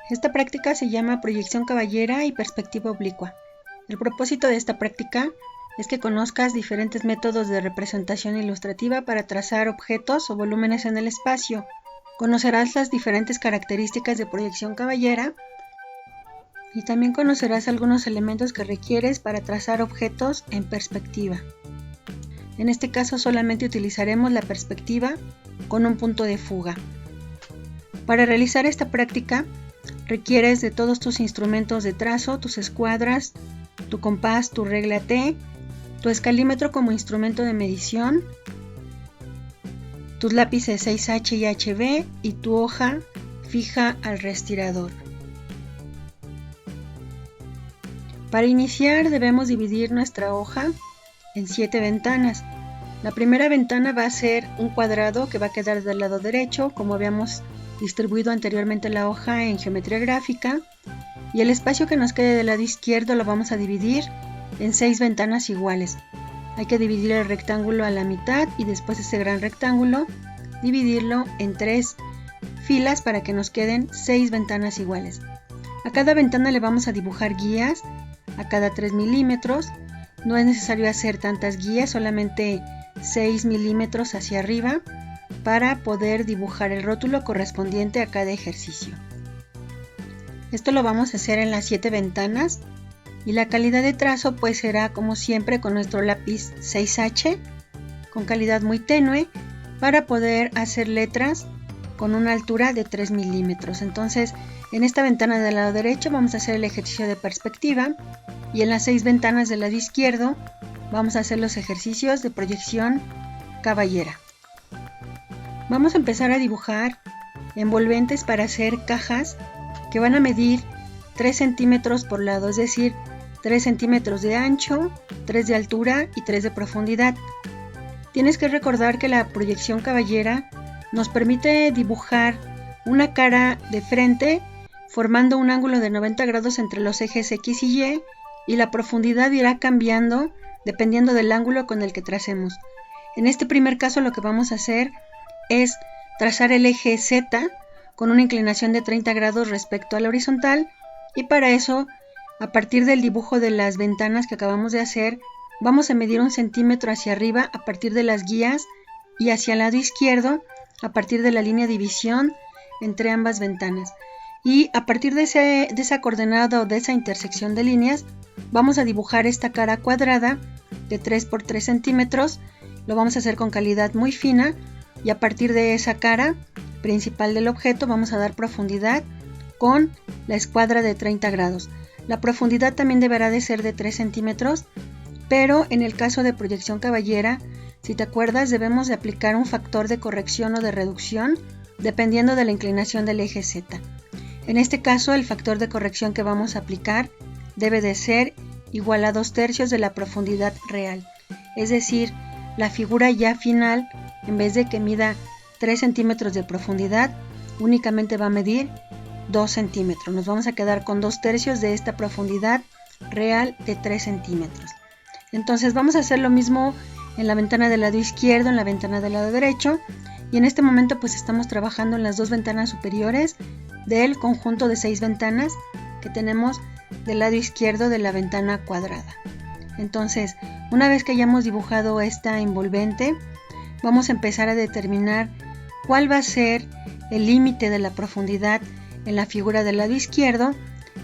Esta práctica se llama proyección caballera y perspectiva oblicua. El propósito de esta práctica es que conozcas diferentes métodos de representación ilustrativa para trazar objetos o volúmenes en el espacio. Conocerás las diferentes características de proyección caballera y también conocerás algunos elementos que requieres para trazar objetos en perspectiva. En este caso solamente utilizaremos la perspectiva con un punto de fuga. Para realizar esta práctica requieres de todos tus instrumentos de trazo, tus escuadras, tu compás, tu regla T, tu escalímetro como instrumento de medición, tus lápices 6H y HB y tu hoja fija al restirador. Para iniciar debemos dividir nuestra hoja en 7 ventanas. La primera ventana va a ser un cuadrado que va a quedar del lado derecho, como habíamos distribuido anteriormente la hoja en geometría gráfica, y el espacio que nos quede del lado izquierdo lo vamos a dividir en 6 ventanas iguales. Hay que dividir el rectángulo a la mitad y después ese gran rectángulo dividirlo en 3 filas para que nos queden 6 ventanas iguales. A cada ventana le vamos a dibujar guías a cada 3 milímetros. No es necesario hacer tantas guías, solamente 6 milímetros hacia arriba para poder dibujar el rótulo correspondiente a cada ejercicio. Esto lo vamos a hacer en las 7 ventanas y la calidad de trazo pues será como siempre con nuestro lápiz 6H con calidad muy tenue para poder hacer letras con una altura de 3 milímetros. Entonces en esta ventana del lado derecho vamos a hacer el ejercicio de perspectiva y en las 6 ventanas del lado izquierdo vamos a hacer los ejercicios de proyección caballera. Vamos a empezar a dibujar envolventes para hacer cajas que van a medir 3 centímetros por lado, es decir, 3 centímetros de ancho, 3 de altura y 3 de profundidad. Tienes que recordar que la proyección caballera nos permite dibujar una cara de frente formando un ángulo de 90 grados entre los ejes X y Y la profundidad irá cambiando dependiendo del ángulo con el que tracemos. En este primer caso lo que vamos a hacer es trazar el eje Z con una inclinación de 30 grados respecto a la horizontal y para eso, a partir del dibujo de las ventanas que acabamos de hacer, vamos a medir 1 centímetro hacia arriba a partir de las guías y hacia el lado izquierdo a partir de la línea de división entre ambas ventanas. Y a partir de esa coordenada o de esa intersección de líneas, vamos a dibujar esta cara cuadrada de 3 por 3 centímetros. Lo vamos a hacer con calidad muy fina y a partir de esa cara principal del objeto vamos a dar profundidad con la escuadra de 30 grados. La profundidad también deberá de ser de 3 centímetros, pero en el caso de proyección caballera, si te acuerdas, debemos de aplicar un factor de corrección o de reducción dependiendo de la inclinación del eje Z. En este caso, el factor de corrección que vamos a aplicar debe de ser igual a 2/3 de la profundidad real, es decir, la figura ya final, en vez de que mida 3 centímetros de profundidad, únicamente va a medir 2 centímetros. Nos vamos a quedar con 2/3 de esta profundidad real de 3 centímetros. Entonces vamos a hacer lo mismo en la ventana del lado izquierdo, en la ventana del lado derecho, y en este momento pues estamos trabajando en las 2 ventanas superiores del conjunto de 6 ventanas que tenemos del lado izquierdo de la ventana cuadrada. Entonces, una vez que hayamos dibujado esta envolvente, vamos a empezar a determinar cuál va a ser el límite de la profundidad en la figura del lado izquierdo,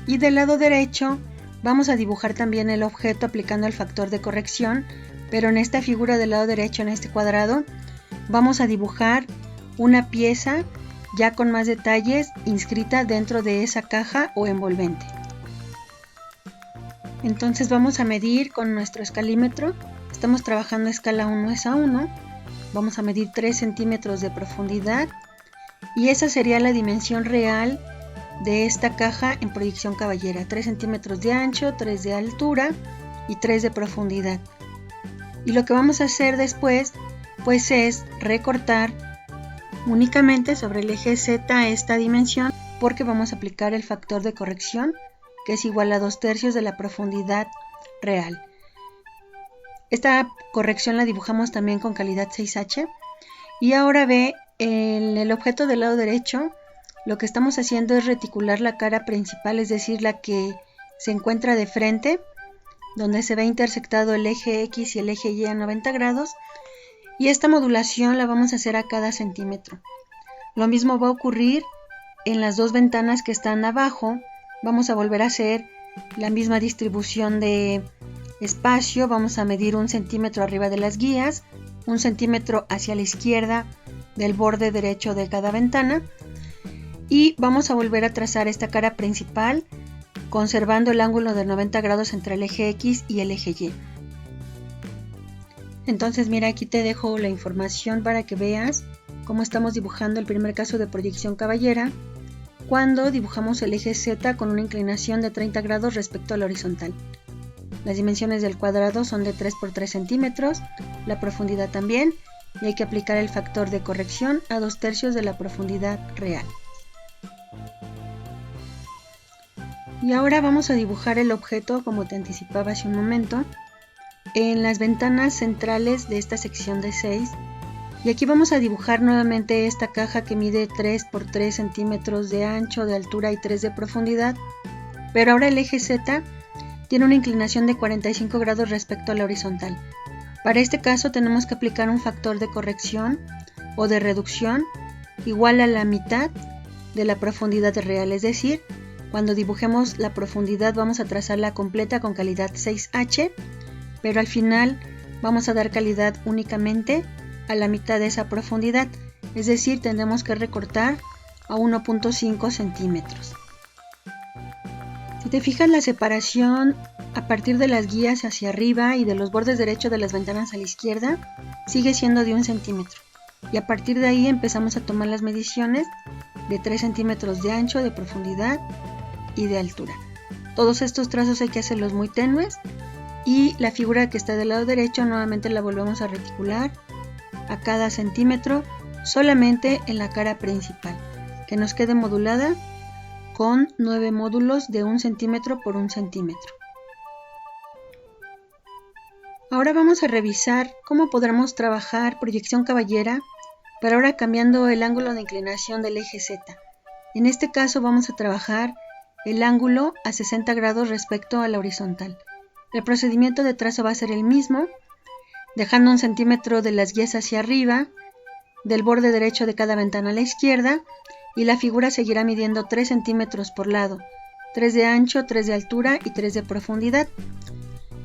y del lado derecho vamos a dibujar también el objeto aplicando el factor de corrección, pero en esta figura del lado derecho, en este cuadrado, vamos a dibujar una pieza ya con más detalles inscrita dentro de esa caja o envolvente. Entonces vamos a medir con nuestro escalímetro. Estamos trabajando a escala 1:1. Vamos a medir 3 centímetros de profundidad y esa sería la dimensión real de esta caja en proyección caballera. 3 centímetros de ancho, 3 de altura y 3 de profundidad. Y lo que vamos a hacer después pues es recortar únicamente sobre el eje Z esta dimensión, porque vamos a aplicar el factor de corrección que es igual a 2/3 de la profundidad real. Esta corrección la dibujamos también con calidad 6H. Y ahora ve en el objeto del lado derecho lo que estamos haciendo es reticular la cara principal, es decir, la que se encuentra de frente, donde se ve intersectado el eje X y el eje Y a 90 grados, y esta modulación la vamos a hacer a cada centímetro. Lo mismo va a ocurrir en las dos ventanas que están abajo. Vamos a volver a hacer la misma distribución de espacio. Vamos a medir 1 centímetro arriba de las guías, 1 centímetro hacia la izquierda del borde derecho de cada ventana, y vamos a volver a trazar esta cara principal conservando el ángulo de 90 grados entre el eje X y el eje Y. Entonces mira, aquí te dejo la información para que veas cómo estamos dibujando el primer caso de proyección caballera cuando dibujamos el eje Z con una inclinación de 30 grados respecto a la horizontal. Las dimensiones del cuadrado son de 3 por 3 centímetros, la profundidad también, y hay que aplicar el factor de corrección a 2/3 de la profundidad real. Y ahora vamos a dibujar el objeto, como te anticipaba hace un momento, en las ventanas centrales de esta sección de 6. Y aquí vamos a dibujar nuevamente esta caja que mide 3 por 3 centímetros de ancho, de altura y 3 de profundidad. Pero ahora el eje Z tiene una inclinación de 45 grados respecto a la horizontal. Para este caso tenemos que aplicar un factor de corrección o de reducción igual a la mitad de la profundidad real, es decir, cuando dibujemos la profundidad vamos a trazarla completa con calidad 6H, pero al final vamos a dar calidad únicamente a la mitad de esa profundidad, es decir, tendremos que recortar a 1.5 centímetros. Si te fijas, la separación a partir de las guías hacia arriba y de los bordes derechos de las ventanas a la izquierda sigue siendo de 1 centímetro, y a partir de ahí empezamos a tomar las mediciones de 3 centímetros de ancho, de profundidad y de altura. Todos estos trazos hay que hacerlos muy tenues, y la figura que está del lado derecho nuevamente la volvemos a reticular a cada centímetro solamente en la cara principal, que nos quede modulada con 9 módulos de 1 centímetro por 1 centímetro. Ahora vamos a revisar cómo podremos trabajar proyección caballera, pero ahora cambiando el ángulo de inclinación del eje Z. En este caso vamos a trabajar el ángulo a 60 grados respecto a la horizontal. El procedimiento de trazo va a ser el mismo, dejando 1 centímetro de las guías hacia arriba, del borde derecho de cada ventana a la izquierda, y la figura seguirá midiendo 3 centímetros por lado, 3 de ancho, 3 de altura y 3 de profundidad.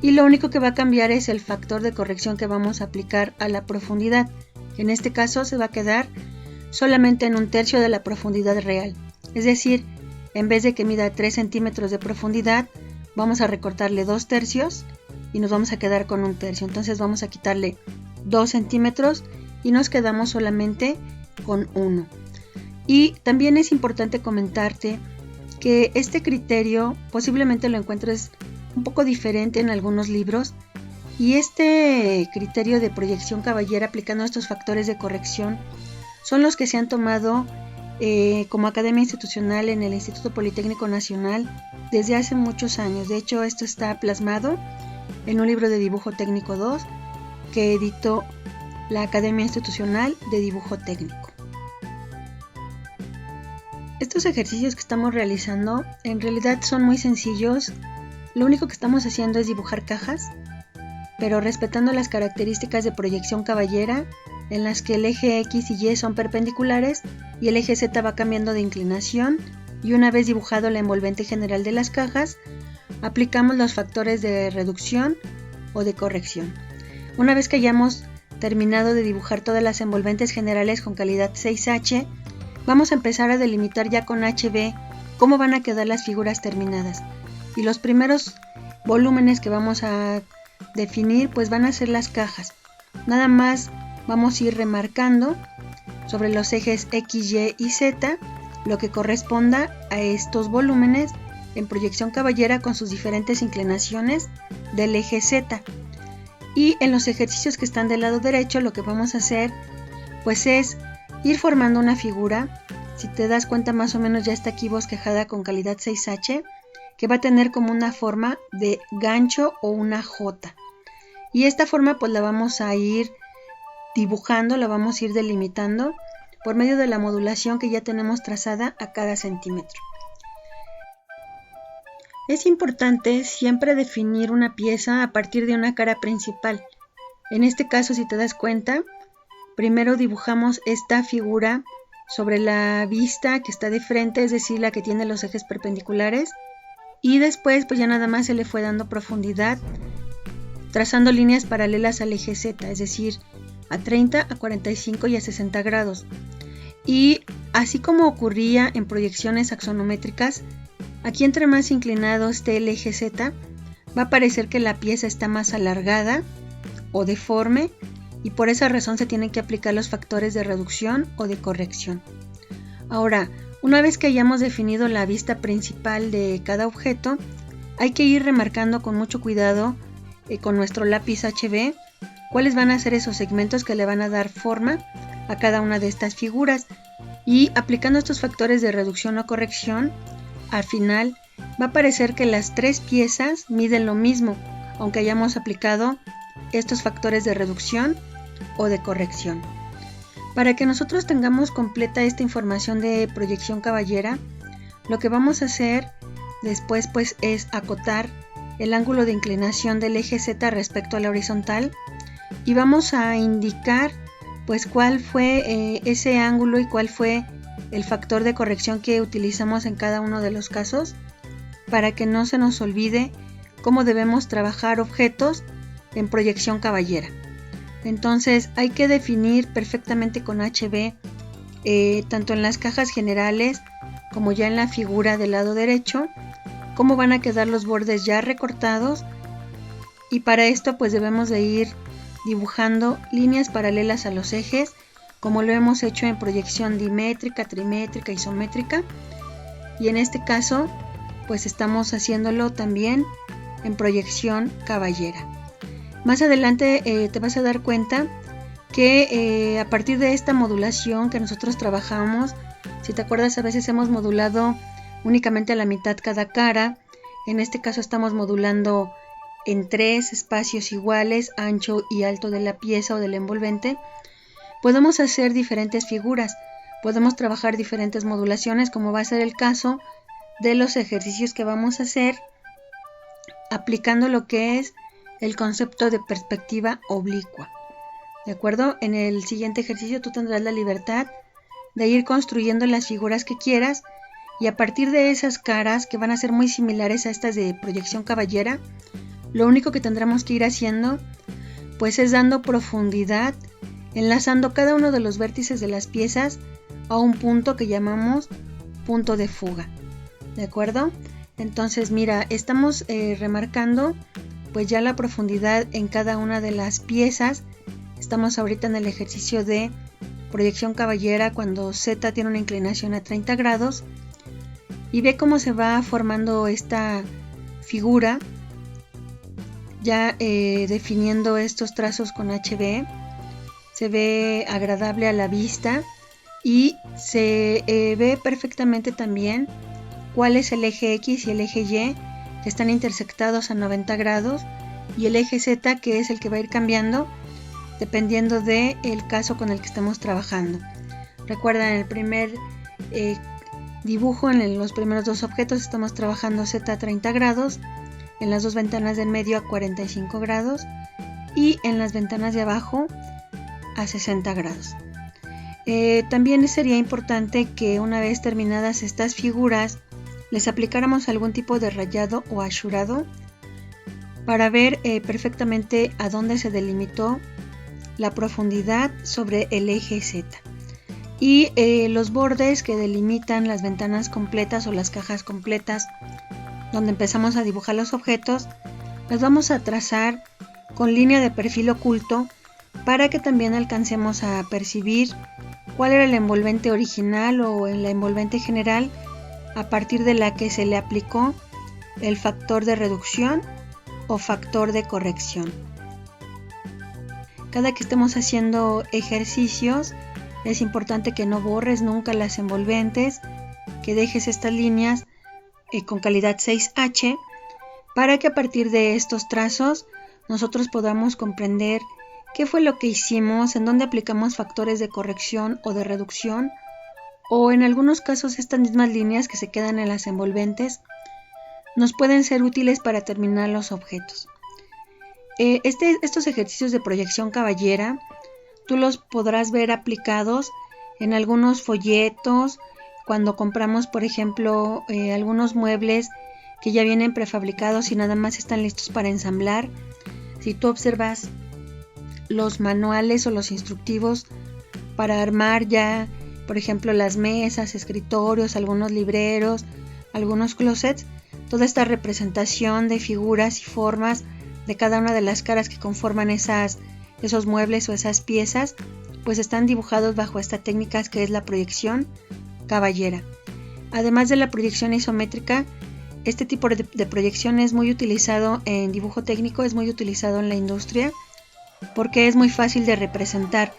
Y lo único que va a cambiar es el factor de corrección que vamos a aplicar a la profundidad. En este caso se va a quedar solamente en 1/3 de la profundidad real, es decir, en vez de que mida 3 centímetros de profundidad, vamos a recortarle 2/3 y nos vamos a quedar con 1/3. Entonces vamos a quitarle 2 centímetros y nos quedamos solamente con 1. Y también es importante comentarte que este criterio posiblemente lo encuentres un poco diferente en algunos libros, y este criterio de proyección caballera aplicando estos factores de corrección son los que se han tomado como academia institucional en el Instituto Politécnico Nacional desde hace muchos años. De hecho, esto está plasmado en un libro de dibujo técnico 2 que editó la Academia Institucional de Dibujo Técnico. Estos ejercicios que estamos realizando en realidad son muy sencillos. Lo único que estamos haciendo es dibujar cajas, pero respetando las características de proyección caballera, en las que el eje X y Y son perpendiculares y el eje Z va cambiando de inclinación, y una vez dibujado la envolvente general de las cajas, aplicamos los factores de reducción o de corrección. Una vez que hayamos terminado de dibujar todas las envolventes generales con calidad 6H, vamos a empezar a delimitar ya con HB cómo van a quedar las figuras terminadas. Y los primeros volúmenes que vamos a definir pues van a ser las cajas. Nada más vamos a ir remarcando sobre los ejes X, Y y Z lo que corresponda a estos volúmenes en proyección caballera con sus diferentes inclinaciones del eje Z. Y en los ejercicios que están del lado derecho lo que vamos a hacer pues es ir formando una figura. Si te das cuenta, más o menos ya está aquí bosquejada con calidad 6H, que va a tener como una forma de gancho o una J. Y esta forma pues la vamos a ir dibujando, la vamos a ir delimitando por medio de la modulación que ya tenemos trazada a cada centímetro. Es importante siempre definir una pieza a partir de una cara principal. En este caso, si te das cuenta, primero dibujamos esta figura sobre la vista que está de frente, es decir, la que tiene los ejes perpendiculares, y después pues ya nada más se le fue dando profundidad, trazando líneas paralelas al eje Z, es decir, a 30, a 45 y a 60 grados. Y así como ocurría en proyecciones axonométricas, aquí entre más inclinado esté el eje Z, va a parecer que la pieza está más alargada o deforme, y por esa razón se tienen que aplicar los factores de reducción o de corrección. Ahora, una vez que hayamos definido la vista principal de cada objeto, hay que ir remarcando con mucho cuidado con nuestro lápiz HB cuáles van a ser esos segmentos que le van a dar forma a cada una de estas figuras, y aplicando estos factores de reducción o corrección, al final va a parecer que las tres piezas miden lo mismo, aunque hayamos aplicado estos factores de reducción o de corrección. Para que nosotros tengamos completa esta información de proyección caballera, lo que vamos a hacer después pues es acotar el ángulo de inclinación del eje Z respecto a la horizontal, y vamos a indicar pues cuál fue ese ángulo y cuál fue el factor de corrección que utilizamos en cada uno de los casos, para que no se nos olvide cómo debemos trabajar objetos en proyección caballera. Entonces hay que definir perfectamente con HB, tanto en las cajas generales como ya en la figura del lado derecho, cómo van a quedar los bordes ya recortados, y para esto pues debemos de ir dibujando líneas paralelas a los ejes, como lo hemos hecho en proyección dimétrica, trimétrica, isométrica, y en este caso pues estamos haciéndolo también en proyección caballera. Más adelante te vas a dar cuenta que a partir de esta modulación que nosotros trabajamos, si te acuerdas, a veces hemos modulado únicamente a la mitad cada cara. En este caso estamos modulando en 3 espacios iguales, ancho y alto de la pieza o del envolvente. Podemos hacer diferentes figuras, podemos trabajar diferentes modulaciones, como va a ser el caso de los ejercicios que vamos a hacer aplicando lo que es el concepto de perspectiva oblicua. ¿De acuerdo? En el siguiente ejercicio tú tendrás la libertad de ir construyendo las figuras que quieras, y a partir de esas caras, que van a ser muy similares a estas de proyección caballera, lo único que tendremos que ir haciendo pues es dando profundidad, enlazando cada uno de los vértices de las piezas a un punto que llamamos punto de fuga. ¿De acuerdo? Entonces mira, estamos remarcando pues ya la profundidad en cada una de las piezas. Estamos ahorita en el ejercicio de proyección caballera cuando Z tiene una inclinación a 30 grados, y ve cómo se va formando esta figura ya definiendo estos trazos con HB. Se ve agradable a la vista y se ve perfectamente también cuál es el eje X y el eje Y, que están intersectados a 90 grados, y el eje Z, que es el que va a ir cambiando dependiendo del caso con el que estemos trabajando. Recuerda, en el primer dibujo, en los primeros dos objetos, estamos trabajando Z a 30 grados, en las dos ventanas del medio a 45 grados y en las ventanas de abajo a 60 grados. También sería importante que una vez terminadas estas figuras les aplicáramos algún tipo de rayado o asurado para ver perfectamente a dónde se delimitó la profundidad sobre el eje Z. Y los bordes que delimitan las ventanas completas o las cajas completas, donde empezamos a dibujar los objetos, los vamos a trazar con línea de perfil oculto para que también alcancemos a percibir cuál era el envolvente original o el envolvente general a partir de la que se le aplicó el factor de reducción o factor de corrección. Cada que estemos haciendo ejercicios es importante que no borres nunca las envolventes, que dejes estas líneas con calidad 6H para que a partir de estos trazos nosotros podamos comprender qué fue lo que hicimos, en dónde aplicamos factores de corrección o de reducción, o en algunos casos estas mismas líneas que se quedan en las envolventes nos pueden ser útiles para terminar los objetos. Estos ejercicios de proyección caballera tú los podrás ver aplicados en algunos folletos, cuando compramos, por ejemplo, algunos muebles que ya vienen prefabricados y nada más están listos para ensamblar. Si tú observas los manuales o los instructivos para armar ya, por ejemplo, las mesas, escritorios, algunos libreros, algunos closets, toda esta representación de figuras y formas de cada una de las caras que conforman esos muebles o esas piezas, pues están dibujados bajo esta técnica que es la proyección caballera. Además de la proyección isométrica, este tipo de proyección es muy utilizado en dibujo técnico, es muy utilizado en la industria, porque es muy fácil de representar.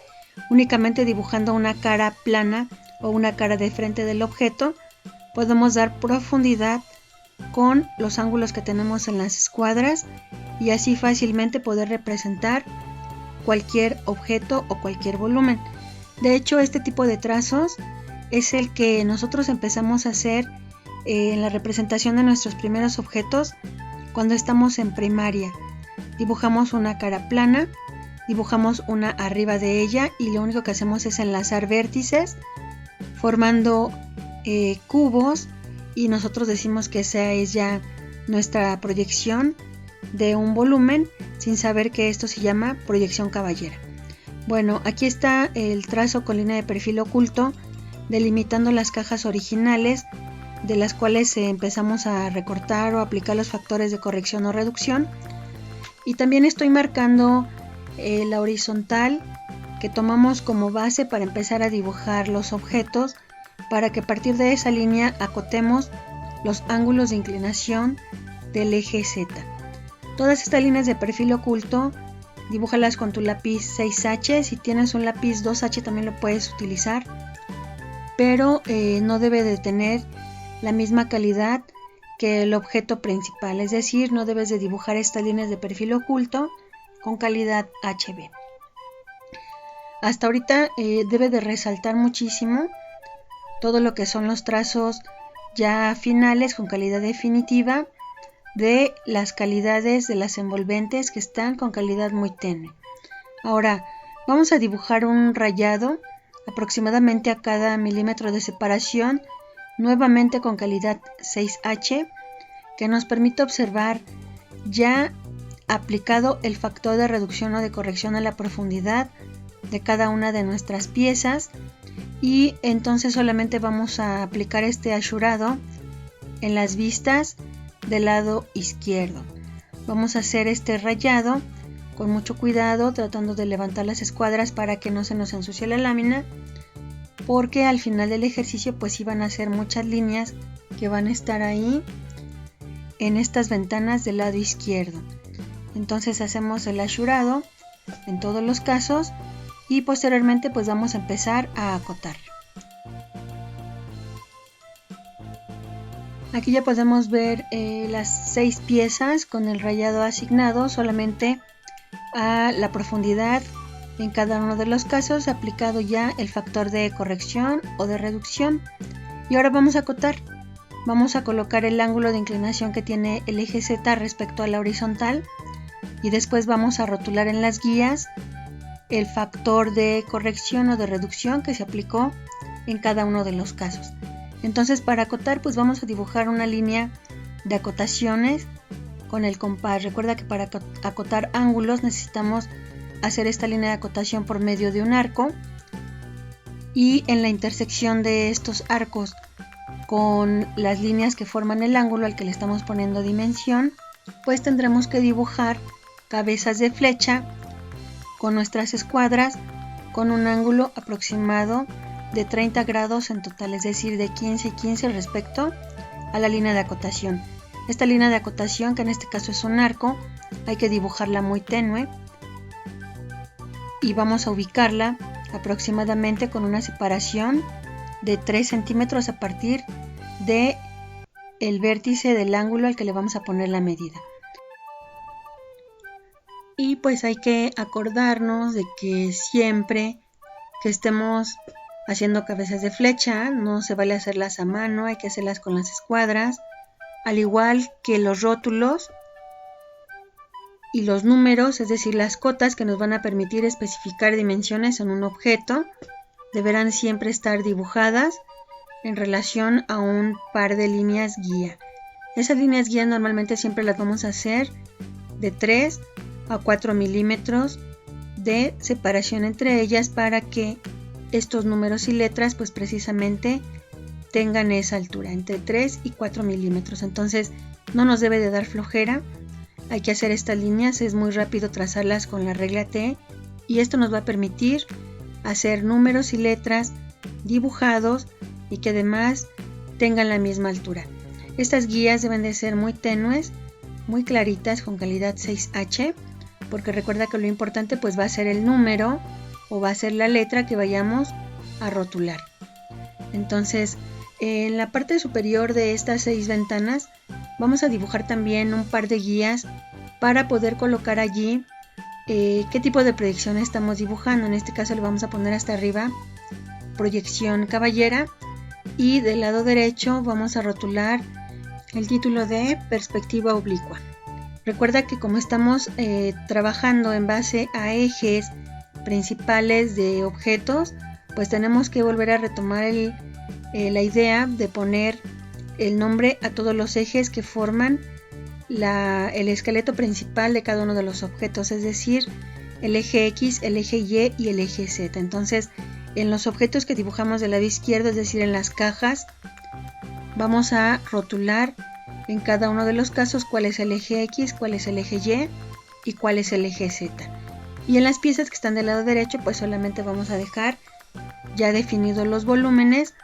Únicamente dibujando una cara plana o una cara de frente del objeto, podemos dar profundidad con los ángulos que tenemos en las escuadras y así fácilmente poder representar cualquier objeto o cualquier volumen. De hecho, este tipo de trazos es el que nosotros empezamos a hacer en la representación de nuestros primeros objetos cuando estamos en primaria. Dibujamos una cara plana, dibujamos una arriba de ella y lo único que hacemos es enlazar vértices formando cubos, y nosotros decimos que esa es ya nuestra proyección de un volumen, sin saber que esto se llama proyección caballera. Bueno, aquí está el trazo con línea de perfil oculto, delimitando las cajas originales, de las cuales empezamos a recortar o aplicar los factores de corrección o reducción. Y también estoy marcando la horizontal que tomamos como base para empezar a dibujar los objetos, para que a partir de esa línea acotemos los ángulos de inclinación del eje Z. Todas estas líneas de perfil oculto, dibújalas con tu lápiz 6H, si tienes un lápiz 2H también lo puedes utilizar, pero no debe de tener la misma calidad que el objeto principal, es decir, no debes de dibujar estas líneas de perfil oculto con calidad HB. Hasta ahorita debe de resaltar muchísimo todo lo que son los trazos ya finales con calidad definitiva de las calidades de las envolventes que están con calidad muy tenue. Ahora vamos a dibujar un rayado aproximadamente a cada milímetro de separación, nuevamente con calidad 6H, que nos permite observar ya aplicado el factor de reducción o de corrección a la profundidad de cada una de nuestras piezas, y entonces solamente vamos a aplicar este asurado en las vistas del lado izquierdo. Vamos a hacer este rayado con mucho cuidado, tratando de levantar las escuadras para que no se nos ensucie la lámina, porque al final del ejercicio pues iban a ser muchas líneas que van a estar ahí en estas ventanas del lado izquierdo. Entonces hacemos el asurado en todos los casos y posteriormente pues vamos a empezar a acotar. Aquí ya podemos ver las 6 piezas con el rayado asignado solamente a la profundidad en cada uno de los casos, aplicado ya el factor de corrección o de reducción. Y ahora vamos a acotar. Vamos a colocar el ángulo de inclinación que tiene el eje Z respecto a la horizontal y después vamos a rotular en las guías el factor de corrección o de reducción que se aplicó en cada uno de los casos. Entonces, para acotar pues vamos a dibujar una línea de acotaciones con el compás. Recuerda que para acotar ángulos necesitamos hacer esta línea de acotación por medio de un arco, y en la intersección de estos arcos con las líneas que forman el ángulo al que le estamos poniendo dimensión, pues tendremos que dibujar cabezas de flecha con nuestras escuadras con un ángulo aproximado de 30 grados en total, es decir, de 15 y 15 respecto a la línea de acotación. Esta línea de acotación, que en este caso es un arco, hay que dibujarla muy tenue y vamos a ubicarla aproximadamente con una separación de 3 centímetros a partir de el vértice del ángulo al que le vamos a poner la medida. Y pues hay que acordarnos de que siempre que estemos haciendo cabezas de flecha, no se vale hacerlas a mano, hay que hacerlas con las escuadras, al igual que los rótulos y los números, es decir, las cotas que nos van a permitir especificar dimensiones en un objeto, deberán siempre estar dibujadas en relación a un par de líneas guía. Esas líneas guía normalmente siempre las vamos a hacer de 3 a 4 milímetros de separación entre ellas para que estos números y letras pues precisamente tengan esa altura, entre 3 y 4 milímetros. Entonces no nos debe de dar flojera, hay que hacer estas líneas, es muy rápido trazarlas con la regla T y esto nos va a permitir hacer números y letras dibujados y que además tengan la misma altura. Estas guías deben de ser muy tenues, muy claritas, con calidad 6H, porque recuerda que lo importante pues va a ser el número o va a ser la letra que vayamos a rotular. Entonces, en la parte superior de estas 6 ventanas vamos a dibujar también un par de guías para poder colocar allí qué tipo de proyección estamos dibujando. En este caso le vamos a poner hasta arriba proyección caballera y del lado derecho vamos a rotular el título de perspectiva oblicua. Recuerda que como estamos trabajando en base a ejes principales de objetos, pues tenemos que volver a retomar la idea de poner el nombre a todos los ejes que forman el esqueleto principal de cada uno de los objetos, es decir, el eje X, el eje Y y el eje Z. Entonces, en los objetos que dibujamos del lado izquierdo, es decir, en las cajas, vamos a rotular en cada uno de los casos cuál es el eje X, cuál es el eje Y cuál es el eje Z. Y en las piezas que están del lado derecho, pues solamente vamos a dejar ya definidos los volúmenes,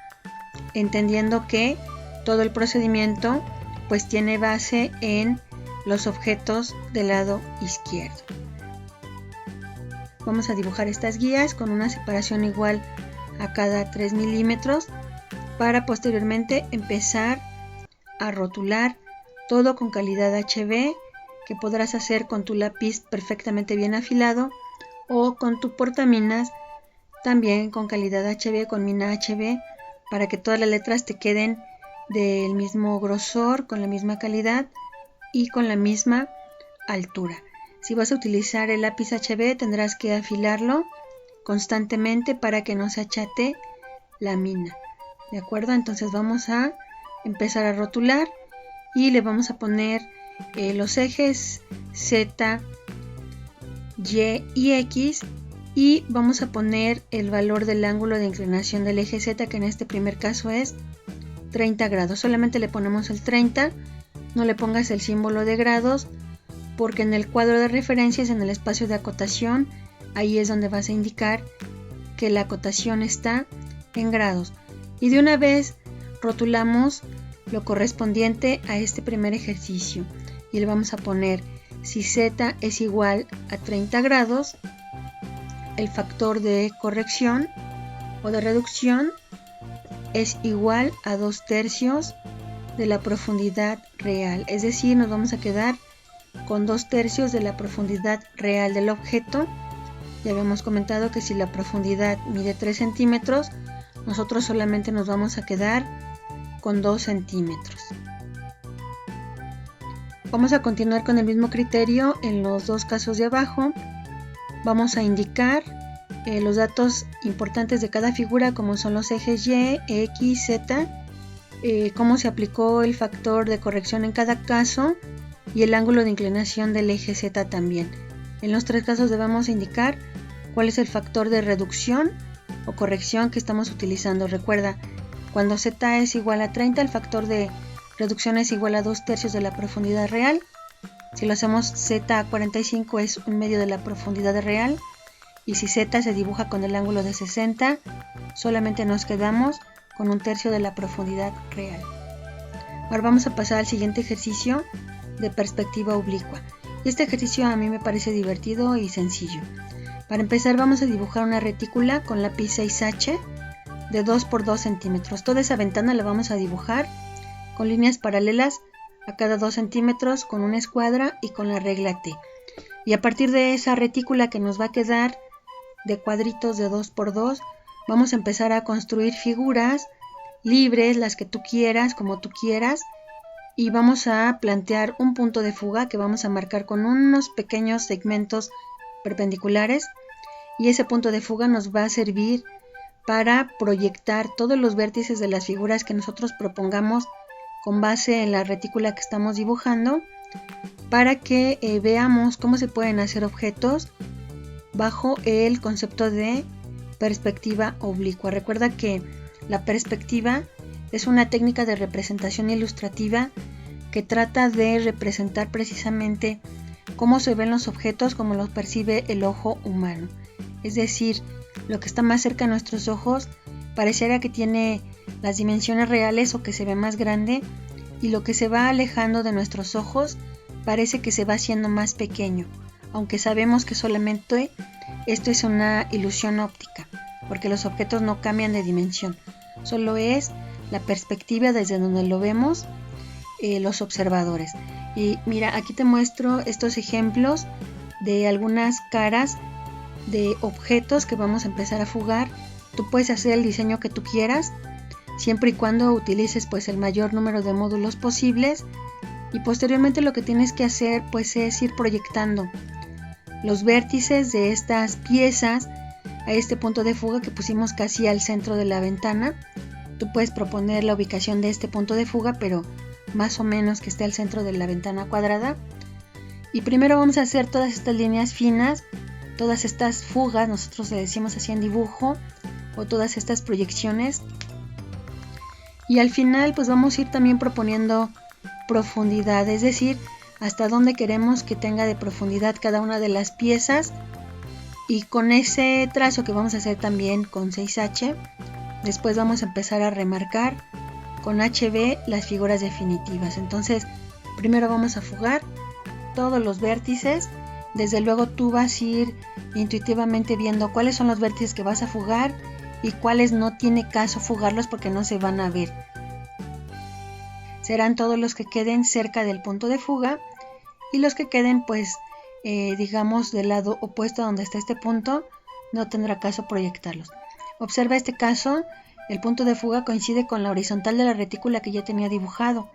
entendiendo que todo el procedimiento pues tiene base en los objetos del lado izquierdo. Vamos a dibujar estas guías con una separación igual a cada 3 milímetros para posteriormente empezar a rotular todo con calidad HB, que podrás hacer con tu lápiz perfectamente bien afilado o con tu portaminas también con calidad HB, con mina HB, para que todas las letras te queden del mismo grosor, con la misma calidad y con la misma altura. Si vas a utilizar el lápiz HB tendrás que afilarlo constantemente para que no se achate la mina. ¿De acuerdo? Entonces vamos a empezar a rotular y le vamos a poner los ejes Z, Y y X y vamos a poner el valor del ángulo de inclinación del eje Z, que en este primer caso es 30 grados. Solamente le ponemos el 30, no le pongas el símbolo de grados porque en el cuadro de referencias, en el espacio de acotación, ahí es donde vas a indicar que la acotación está en grados. Y de una vez rotulamos lo correspondiente a este primer ejercicio y le vamos a poner si Z es igual a 30 grados, el factor de corrección o de reducción es igual a 2/3 de la profundidad real, es decir, nos vamos a quedar con 2/3 de la profundidad real del objeto. Ya habíamos comentado que si la profundidad mide 3 centímetros, nosotros solamente nos vamos a quedar con 2 centímetros. Vamos a continuar con el mismo criterio en los dos casos de abajo. Vamos a indicar los datos importantes de cada figura, como son los ejes Y, X, Z, cómo se aplicó el factor de corrección en cada caso y el ángulo de inclinación del eje Z también. En los tres casos debemos indicar cuál es el factor de reducción o corrección que estamos utilizando. Recuerda, cuando Z es igual a 30, el factor de reducción es igual a 2/3 de la profundidad real. Si lo hacemos Z a 45 es 1/2 de la profundidad real. Y si Z se dibuja con el ángulo de 60, solamente nos quedamos con 1/3 de la profundidad real. Ahora vamos a pasar al siguiente ejercicio de perspectiva oblicua. Este ejercicio a mí me parece divertido y sencillo. Para empezar vamos a dibujar una retícula con lápiz 6H de 2 por 2 centímetros. Toda esa ventana la vamos a dibujar con líneas paralelas a cada 2 centímetros con una escuadra y con la regla T. Y a partir de esa retícula que nos va a quedar de cuadritos de 2x2, vamos a empezar a construir figuras libres, las que tú quieras, como tú quieras, y vamos a plantear un punto de fuga que vamos a marcar con unos pequeños segmentos perpendiculares, y ese punto de fuga nos va a servir para proyectar todos los vértices de las figuras que nosotros propongamos con base en la retícula que estamos dibujando, para que veamos cómo se pueden hacer objetos bajo el concepto de perspectiva oblicua. Recuerda que la perspectiva es una técnica de representación ilustrativa que trata de representar precisamente cómo se ven los objetos, como los percibe el ojo humano. Es decir, lo que está más cerca de nuestros ojos pareciera que tiene las dimensiones reales o que se ve más grande, y lo que se va alejando de nuestros ojos parece que se va haciendo más pequeño, aunque sabemos que solamente esto es una ilusión óptica, porque los objetos no cambian de dimensión, solo es la perspectiva desde donde lo vemos los observadores. Y mira, aquí te muestro estos ejemplos de algunas caras de objetos que vamos a empezar a fugar. Tú puedes hacer el diseño que tú quieras, siempre y cuando utilices pues el mayor número de módulos posibles, y posteriormente lo que tienes que hacer pues es ir proyectando los vértices de estas piezas a este punto de fuga que pusimos casi al centro de la ventana. Tú puedes proponer la ubicación de este punto de fuga, pero más o menos que esté al centro de la ventana cuadrada. Y primero vamos a hacer todas estas líneas finas, todas estas fugas, nosotros le decimos así en dibujo, o todas estas proyecciones. Y al final pues vamos a ir también proponiendo profundidad, es decir, hasta dónde queremos que tenga de profundidad cada una de las piezas. Y con ese trazo que vamos a hacer también con 6H, después vamos a empezar a remarcar con HB las figuras definitivas. Entonces primero vamos a fugar todos los vértices. Desde luego tú vas a ir intuitivamente viendo cuáles son los vértices que vas a fugar y cuáles no tiene caso fugarlos porque no se van a ver. Serán todos los que queden cerca del punto de fuga, y los que queden pues digamos del lado opuesto a donde está este punto, no tendrá caso proyectarlos. Observa este caso, el punto de fuga coincide con la horizontal de la retícula que ya tenía dibujado,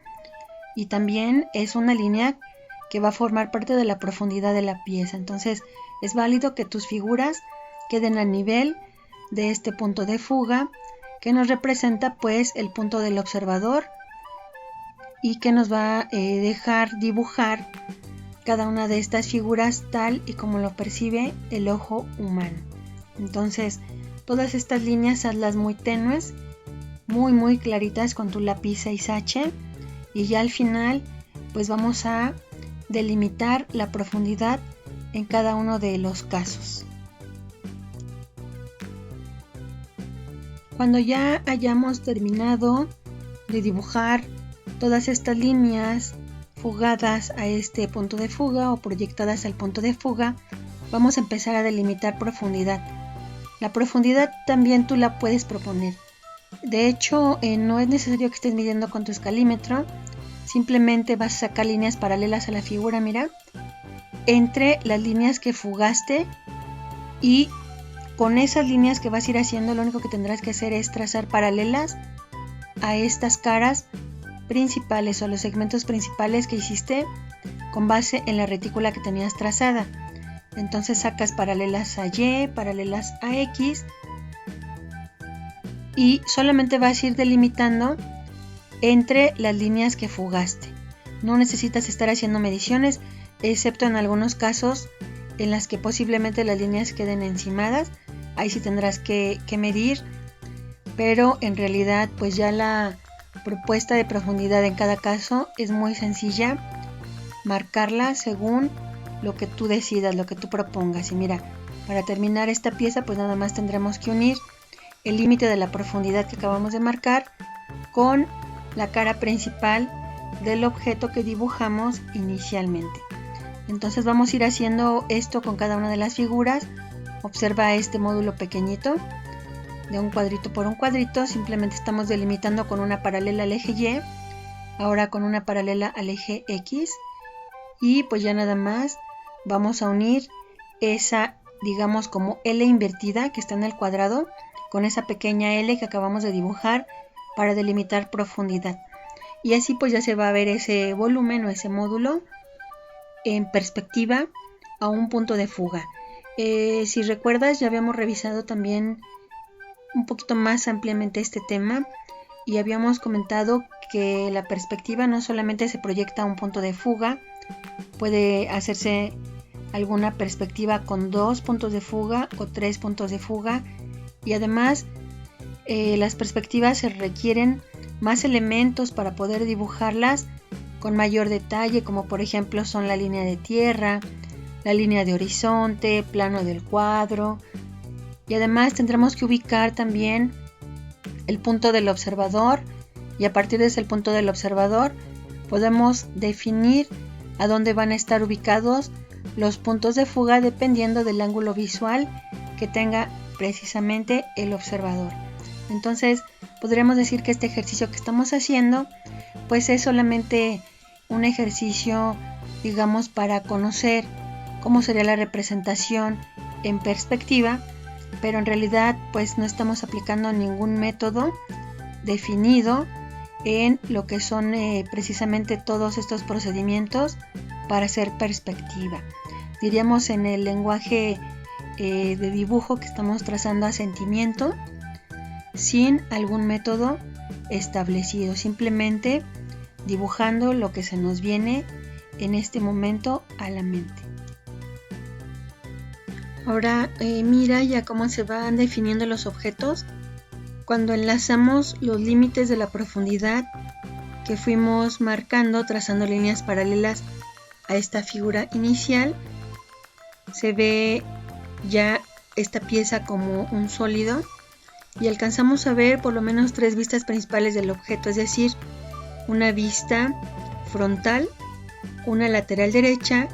y también es una línea que va a formar parte de la profundidad de la pieza. Entonces es válido que tus figuras queden a nivel de este punto de fuga, que nos representa pues el punto del observador y que nos va a dejar dibujar cada una de estas figuras tal y como lo percibe el ojo humano. Entonces todas estas líneas hazlas muy tenues, muy claritas con tu lápiz 6H, y ya al final pues vamos a delimitar la profundidad en cada uno de los casos. Cuando ya hayamos terminado de dibujar todas estas líneas fugadas a este punto de fuga o proyectadas al punto de fuga, vamos a empezar a delimitar profundidad. La profundidad también tú la puedes proponer. De hecho, no es necesario que estés midiendo con tu escalímetro, simplemente vas a sacar líneas paralelas a la figura, mira, entre las líneas que fugaste, y con esas líneas que vas a ir haciendo, lo único que tendrás que hacer es trazar paralelas a estas caras principales o los segmentos principales que hiciste con base en la retícula que tenías trazada. Entonces sacas paralelas a Y, paralelas a X, y solamente vas a ir delimitando entre las líneas que fugaste. No necesitas estar haciendo mediciones, excepto en algunos casos en las que posiblemente las líneas queden encimadas. Ahí sí tendrás que medir, pero en realidad pues ya la propuesta de profundidad en cada caso es muy sencilla, marcarla según lo que tú decidas, lo que tú propongas. Y mira, para terminar esta pieza pues nada más tendremos que unir el límite de la profundidad que acabamos de marcar con la cara principal del objeto que dibujamos inicialmente. Entonces vamos a ir haciendo esto con cada una de las figuras. Observa este módulo pequeñito de un cuadrito por un cuadrito. Simplemente estamos delimitando con una paralela al eje Y, ahora con una paralela al eje X, y pues ya nada más vamos a unir esa, digamos, como L invertida que está en el cuadrado con esa pequeña L que acabamos de dibujar para delimitar profundidad. Y así pues ya se va a ver ese volumen o ese módulo en perspectiva a un punto de fuga. Si recuerdas, ya habíamos revisado también un poquito más ampliamente este tema y habíamos comentado que la perspectiva no solamente se proyecta a un punto de fuga, puede hacerse alguna perspectiva con 2 puntos de fuga o 3 puntos de fuga, y además las perspectivas se requieren más elementos para poder dibujarlas con mayor detalle, como por ejemplo son la línea de tierra, la línea de horizonte, plano del cuadro, y además tendremos que ubicar también el punto del observador, y a partir de ese punto del observador podemos definir a dónde van a estar ubicados los puntos de fuga dependiendo del ángulo visual que tenga precisamente el observador. Entonces podríamos decir que este ejercicio que estamos haciendo pues es solamente un ejercicio, digamos, para conocer cómo sería la representación en perspectiva, pero en realidad pues no estamos aplicando ningún método definido en lo que son precisamente todos estos procedimientos para hacer perspectiva. Diríamos en el lenguaje de dibujo que estamos trazando a sentimiento, sin algún método establecido, simplemente dibujando lo que se nos viene en este momento a la mente. Ahora mira ya cómo se van definiendo los objetos cuando enlazamos los límites de la profundidad que fuimos marcando trazando líneas paralelas a esta figura inicial. Se ve ya esta pieza como un sólido y alcanzamos a ver por lo menos 3 vistas principales del objeto, es decir, una vista frontal, una lateral derecha,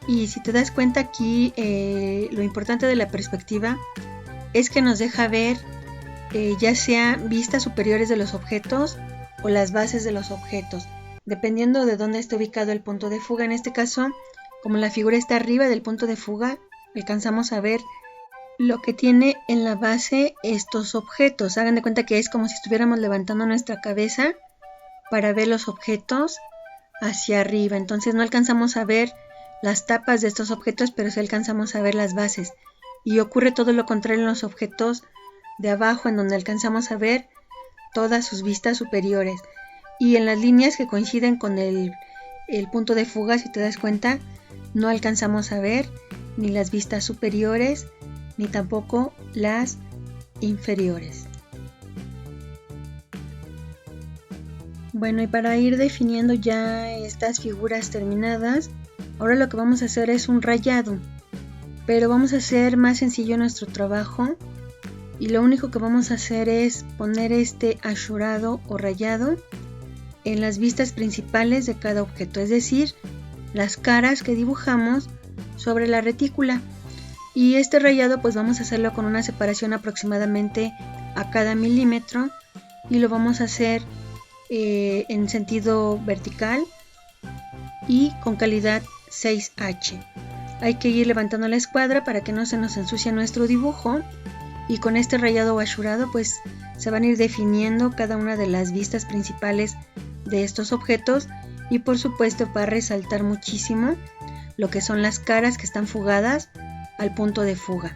y si te das cuenta aquí lo importante de la perspectiva es que nos deja ver ya sea vistas superiores de los objetos o las bases de los objetos, dependiendo de dónde esté ubicado el punto de fuga. En este caso, como la figura está arriba del punto de fuga, alcanzamos a ver lo que tiene en la base estos objetos. Hagan de cuenta que es como si estuviéramos levantando nuestra cabeza para ver los objetos hacia arriba. Entonces no alcanzamos a ver las tapas de estos objetos, pero sí alcanzamos a ver las bases. Y ocurre todo lo contrario en los objetos de abajo, en donde alcanzamos a ver todas sus vistas superiores. Y en las líneas que coinciden con el punto de fuga, si te das cuenta, no alcanzamos a ver ni las vistas superiores ni tampoco las inferiores. Bueno, y para ir definiendo ya estas figuras terminadas, ahora lo que vamos a hacer es un rayado, pero vamos a hacer más sencillo nuestro trabajo y lo único que vamos a hacer es poner este ashurado o rayado en las vistas principales de cada objeto, es decir, las caras que dibujamos sobre la retícula. Y este rayado pues vamos a hacerlo con una separación aproximadamente a cada milímetro y lo vamos a hacer en sentido vertical y con calidad 6H. Hay que ir levantando la escuadra para que no se nos ensucie nuestro dibujo, y con este rayado o ashurado pues se van a ir definiendo cada una de las vistas principales de estos objetos, y por supuesto para resaltar muchísimo lo que son las caras que están fugadas al punto de fuga.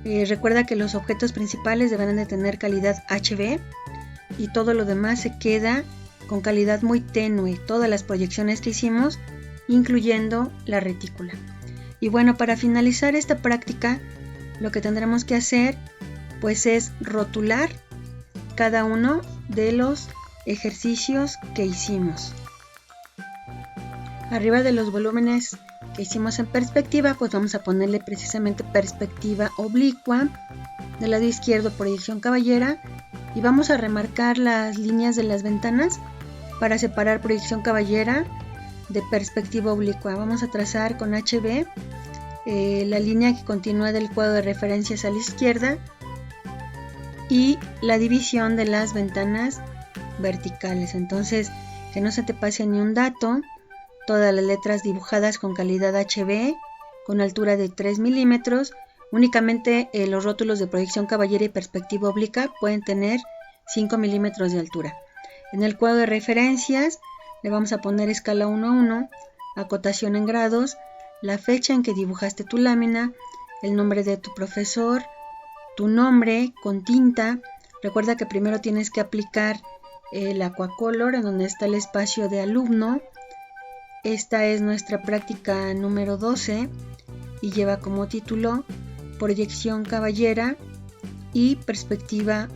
Recuerda que los objetos principales deben de tener calidad HB y todo lo demás se queda con calidad muy tenue, todas las proyecciones que hicimos, incluyendo la retícula. Y bueno, para finalizar esta práctica, lo que tendremos que hacer pues es rotular cada uno de los ejercicios que hicimos. Arriba de los volúmenes que hicimos en perspectiva, pues vamos a ponerle precisamente perspectiva oblicua, del lado izquierdo proyección caballera, y vamos a remarcar las líneas de las ventanas para separar proyección caballera de perspectiva oblicua. Vamos a trazar con HB la línea que continúa del cuadro de referencias a la izquierda y la división de las ventanas verticales. Entonces, que no se te pase ni un dato, todas las letras dibujadas con calidad HB con altura de 3 milímetros. Únicamente los rótulos de proyección caballera y perspectiva obliqua pueden tener 5 milímetros de altura. En el cuadro de referencias le vamos a poner escala 1:1, acotación en grados, la fecha en que dibujaste tu lámina, el nombre de tu profesor, tu nombre con tinta. Recuerda que primero tienes que aplicar el aquacolor en donde está el espacio de alumno. Esta es nuestra práctica número 12 y lleva como título Proyección caballera y perspectiva.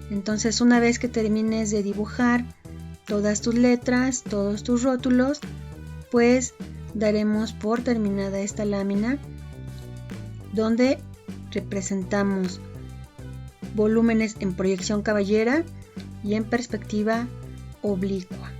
Entonces, una vez que termines de dibujar todas tus letras, todos tus rótulos, pues daremos por terminada esta lámina donde representamos volúmenes en proyección caballera y en perspectiva oblicua.